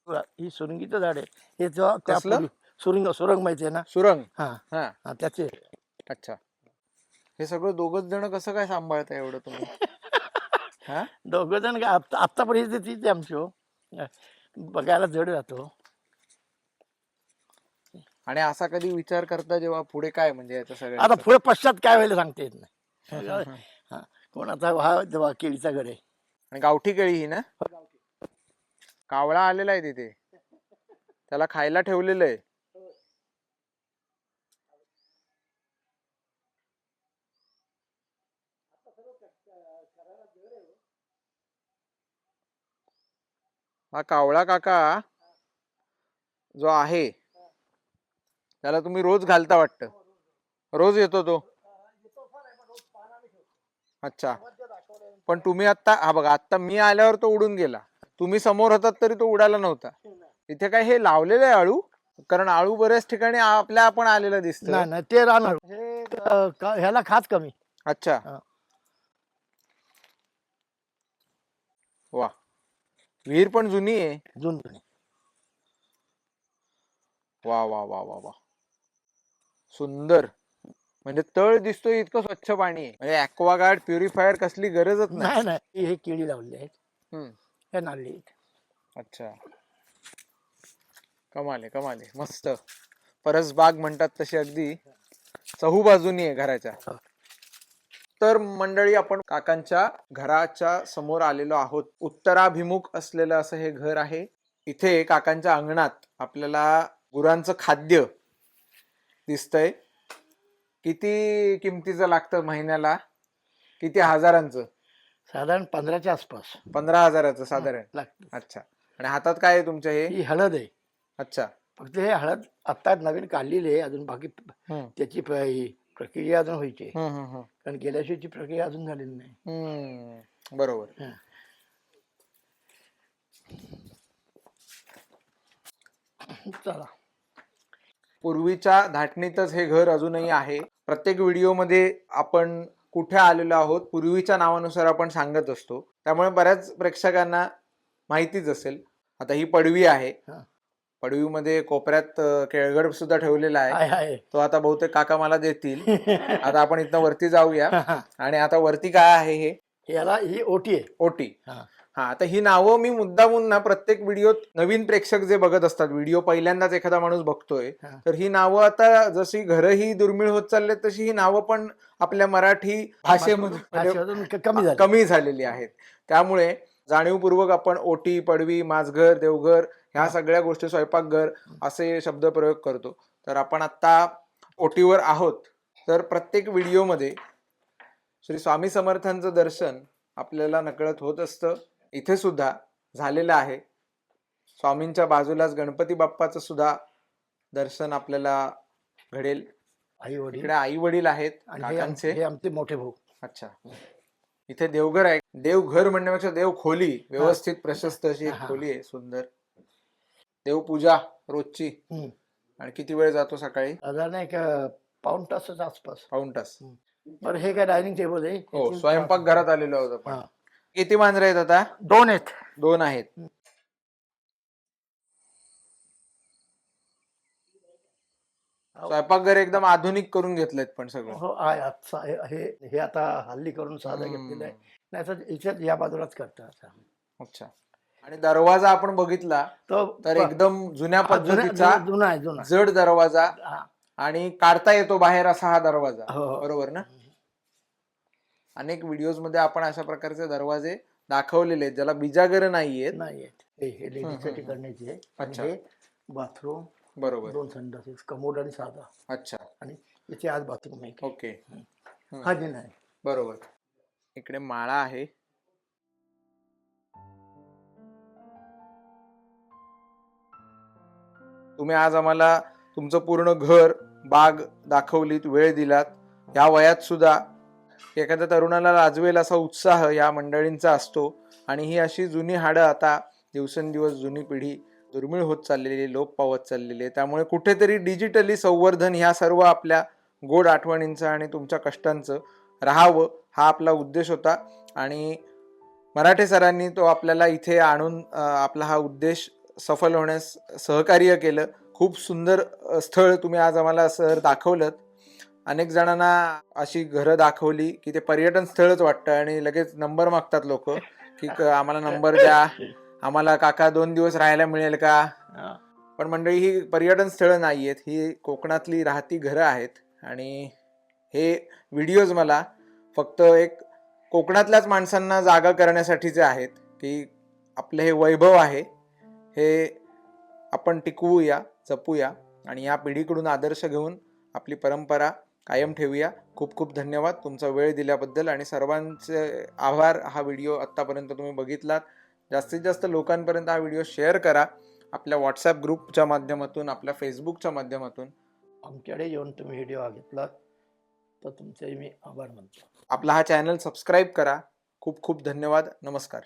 Speaker 3: ही सुरंगीचं झाड आहे. हे त्या
Speaker 1: कसलं?
Speaker 3: सुरंग माहिती आहे ना?
Speaker 1: सुरंग.
Speaker 3: हा,
Speaker 1: हा.
Speaker 3: हा, त्याचे.
Speaker 1: अच्छा. हे सगळं दोघच जण कसं काय सांभाळता एवढं तुम्ही? हा?
Speaker 3: दोघं जण आत्ता परिस्थिती तीच आहे आमची हो. बघायला जड जातो.
Speaker 1: आणि असा कधी विचार करता जेव्हा पुढे काय म्हणजे याचं
Speaker 3: आता
Speaker 1: सगळं?
Speaker 3: पुढे पश्चात काय व्हायला सांगता येत नाही. हा, कोणाचा हा केळीचा गड आहे.
Speaker 1: आणि गावठी केळी ही ना? कावळा आलेला आहे तिथे, त्याला खायला ठेवलेलं आहे. हा कावळा काका जो आहे त्याला तुम्ही रोज घालता वाटतं? रोज येतो तो? अच्छा. पण तुम्ही आता, हा बघा, आता मी आल्यावर तो उडून गेला. तुम्ही समोर होतात तरी तो उडाला नव्हता. इथे काय हे लावलेलं आहे आळू? कारण आळू बऱ्याच ठिकाणी आपण आलेलं दिसतं.
Speaker 3: नाही नाही, ते राहणार. हे ह्याला खात कमी.
Speaker 1: अच्छा.
Speaker 3: हा.
Speaker 1: वा. विहीर पण जुनी आहे.
Speaker 3: जुनी.
Speaker 1: वा वा वा वा वा. सुंदर. म्हणजे तळ दिसतोय इतकं स्वच्छ पाणी आहे. म्हणजे ॲक्वागार्ड प्युरिफायर कसली गरजच नाही.
Speaker 3: नाही नाही, हे केळी लावली आहेत,
Speaker 1: हम्म.
Speaker 3: हे नारळी आहेत.
Speaker 1: अच्छा, कमाल आहे कमाल आहे, मस्त. परसबाग म्हणतात तशी अगदी चहूबाजूनी आहे घराच्या. तर मंडळी, आपण काकांच्या घराच्या समोर आलेलो आहोत. उत्तराभिमुख असलेलं असं हे घर आहे. इथे काकांच्या अंगणात आपल्याला गुरांचं खाद्य दिसतंय. किती किमतीचं लागतं महिन्याला, किती हजारांचं?
Speaker 3: साधारण 15च्या आसपास
Speaker 1: 15,000चं साधारण.
Speaker 3: लागतं.
Speaker 1: अच्छा. आणि हातात काय आहे तुमच्या हे?
Speaker 3: ही हळद आहे.
Speaker 1: अच्छा.
Speaker 3: फक्त हे हळद आता नवीन काढलेली आहे, अजून बाकी
Speaker 1: हम्म.
Speaker 3: त्याची ही प्रक्रिया अजून व्हायची आहे.
Speaker 1: हम्म, हम्म, हम्म.
Speaker 3: कारण गेल्या वर्षीची प्रक्रिया अजून झालेली नाही.
Speaker 1: बरोबर.
Speaker 3: हा. चला,
Speaker 1: पूर्वीच्या धाटणीतच हे घर अजूनही आहे. प्रत्येक व्हिडिओमध्ये आपण कुठे आलेलो आहोत पूर्वीच्या नावानुसार आपण सांगत असतो, त्यामुळे बऱ्याच प्रेक्षकांना माहितीच असेल. आता ही पडवी आहे.
Speaker 3: हा.
Speaker 1: पडवीमध्ये कोपऱ्यात केळगड सुद्धा ठेवलेला आहे.
Speaker 3: आहे.
Speaker 1: तो आता बहुतेक काका मला देतील. आता आपण इथनं वरती जाऊया.
Speaker 3: हा.
Speaker 1: आणि आता वरती काय आहे हे?
Speaker 3: याला ही ओटी आहे.
Speaker 1: ओटी.
Speaker 3: हा.
Speaker 1: हा, आता ही नावं मी मुद्दामून ना प्रत्येक व्हिडिओत, नवीन प्रेक्षक जे बघत असतात व्हिडिओ, पहिल्यांदाच एखादा माणूस बघतोय,
Speaker 3: हा.
Speaker 1: तर ही नावं आता जशी घरही दुर्मिळ होत चालले तशी ही नावं पण आपल्या मराठी भाषेमध्ये
Speaker 3: भाषेमधून कमी झाली.
Speaker 1: कमी झालेली आहेत. त्यामुळे जाणीवपूर्वक आपण ओटी, पडवी, माझघर, देवघर ह्या सगळ्या गोष्टी, स्वयंपाकघर असे शब्द प्रयोग करतो. तर आपण आता ओटीवर आहोत. तर प्रत्येक व्हिडिओमध्ये श्री स्वामी समर्थांचं दर्शन आपल्याला नकळत होत असतं. इथे सुद्धा झालेलं आहे. स्वामींच्या बाजूलाच गणपती बाप्पाचं सुद्धा दर्शन आपल्याला घडेल.
Speaker 3: आई वडील
Speaker 1: इकडे आई वडील आहेत
Speaker 3: आणि
Speaker 1: काकांचे.
Speaker 3: हे आमचे मोठे भाऊ.
Speaker 1: अच्छा. इथे देवघर आहे. देवघर म्हणण्यापेक्षा देव खोली, व्यवस्थित प्रशस्त अशी एक
Speaker 3: हा.
Speaker 1: खोली आहे, सुंदर. देवपूजा रोजची.
Speaker 3: हम्म.
Speaker 1: आणि किती वेळ जातो सकाळी?
Speaker 3: साधारण एक पाऊण तासाच्या आसपास.
Speaker 1: पाऊण तास.
Speaker 3: बरं, हे काय डायनिंग टेबल आहे.
Speaker 1: हो, स्वयंपाक घरात आलेलो आहोत आपण.
Speaker 3: हा.
Speaker 1: किती मांजर आहेत आता?
Speaker 3: 2 आहेत.
Speaker 1: 2 आहेत. स्वयंपाकघर एकदम आधुनिक करून घेतलेत पण सगळं.
Speaker 3: हो आहे. हे आता हल्ली करून साधं घेतलेलं आहे. नाही तर इथेच या बाजूलाच करतात.
Speaker 1: अच्छा. आणि दरवाजा आपण बघितला
Speaker 3: तो
Speaker 1: तर एकदम जुन्या पद्धतीचा
Speaker 3: जुना आहे, जुना.
Speaker 1: जड दरवाजा,
Speaker 3: हा.
Speaker 1: आणि काढता येतो बाहेर असा हा दरवाजा.
Speaker 3: हो.
Speaker 1: बरोबर ना? अनेक व्हिडिओज मध्ये आपण अशा प्रकारचे दरवाजे दाखवलेले आहेत ज्याला बिजागर नाहीयेत.
Speaker 3: नाही आहेत. हे लेडीजसाठी करण्याची आहे.
Speaker 1: अच्छा.
Speaker 3: हे बाथरूम,
Speaker 1: बरोबर.
Speaker 3: 2 संडास, कमोड आणि साधा.
Speaker 1: अच्छा.
Speaker 3: आणि इथे आज बाथरूम आहे.
Speaker 1: ओके.
Speaker 3: हा जे नाही.
Speaker 1: बरोबर. इकडे माळा आहे. तुम्ही आज आम्हाला तुमचं पूर्ण घर, बाग दाखवलीत, वेळ दिलात. या वयात सुद्धा एखाद्या तरुणाला लाजवेल असा उत्साह या मंडळींचा असतो. आणि ही अशी जुनी हाडं आता दिवसेंदिवस जुनी पिढी दुर्मिळ होत चाललेली, लोप पावत चाललेली आहे. त्यामुळे कुठेतरी डिजिटली संवर्धन ह्या सर्व आपल्या गोड आठवणींचं आणि तुमच्या कष्टांचं राहावं, हा आपला उद्देश होता. आणि मराठे सरांनी तो आपल्याला इथे आणून आपला हा उद्देश सफल होण्यास सहकार्य केलं. खूप सुंदर स्थळ तुम्ही आज आम्हाला सर दाखवलं. अनेक जणांना अशी घरं दाखवली की ते पर्यटन स्थळच वाटतं आणि लगेच नंबर मागतात लोक की आम्हाला नंबर द्या, आम्हाला काका 2 दिवस राहायला मिळेल का. पण मंडळी, ही पर्यटन स्थळं नाही आहेत, ही कोकणातली राहती घरं आहेत. आणि हे व्हिडिओज मला फक्त एक कोकणातल्याच माणसांना जागा करण्यासाठीचे आहेत की आपलं हे वैभव आहे, हे आपण टिकवूया, जपूया आणि या पिढीकडून आदर्श घेऊन आपली परंपरा कायम ठेवूया. खूप खूप धन्यवाद तुमचा वेळ दिल्याबद्दल आणि सर्वांचे आभार. हा व्हिडिओ आत्तापर्यंत तुम्ही बघितलात. जास्तीत जास्त लोकांपर्यंत हा व्हिडिओ शेअर करा, आपल्या व्हॉट्सॲप ग्रुपच्या माध्यमातून, आपल्या फेसबुकच्या माध्यमातून.
Speaker 3: आमच्याकडे येऊन तुम्ही व्हिडिओ घेतला तर तुमचे मी आभार मानतो.
Speaker 1: आपला हा चॅनल सबस्क्राईब करा. खूप खूप धन्यवाद. नमस्कार.